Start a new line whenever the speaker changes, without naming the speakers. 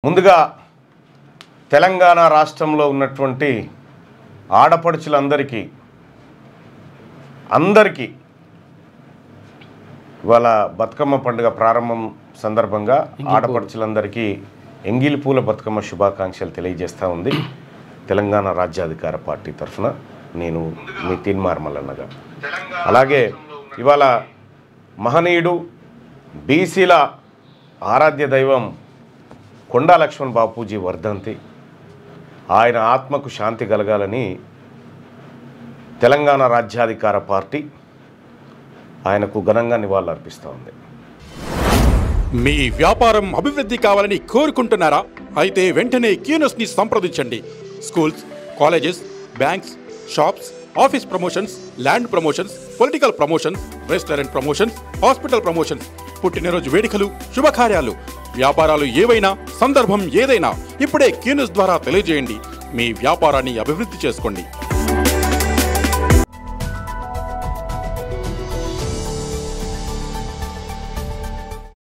ముందుగా తెలంగాణ రాష్ట్రంలో ఉన్నటువంటి ఆడపడుచులందరికీ ఇవాళ బతుకమ్మ పండుగ ప్రారంభం సందర్భంగా ఆడపడుచులందరికీ ఎంగిలి పూల బతుకమ్మ శుభాకాంక్షలు తెలియజేస్తూ ఉంది తెలంగాణ రాజ్యాధికార పార్టీ తరఫున నేను మీ తీన్మార్ మల్లన్నగా. అలాగే ఇవాళ మహనీయుడు బీసీల ఆరాధ్య దైవం కొండా లక్ష్మణ్ బాపూజీ వర్ధంతి. ఆయన ఆత్మకు శాంతి కలగాలని తెలంగాణ రాజ్యాధికార పార్టీ ఆయనకు ఘనంగా నివాళులర్పిస్తూ ఉంది.
మీ వ్యాపారం అభివృద్ధి కావాలని కోరుకుంటున్నారా? అయితే వెంటనే క్యూనస్ని సంప్రదించండి. Schools, colleges, banks, shops, office promotions, land promotions, political promotions, restaurant promotions, hospital promotions, పుట్టినరోజు వేడుకలు, శుభకార్యాలు, వ్యాపారాలు ఏవైనా, సందర్భం ఏదైనా ఇప్పుడే క్యూనస్ ద్వారా తెలియజేయండి. మీ వ్యాపారాన్ని అభివృద్ధి చేసుకోండి.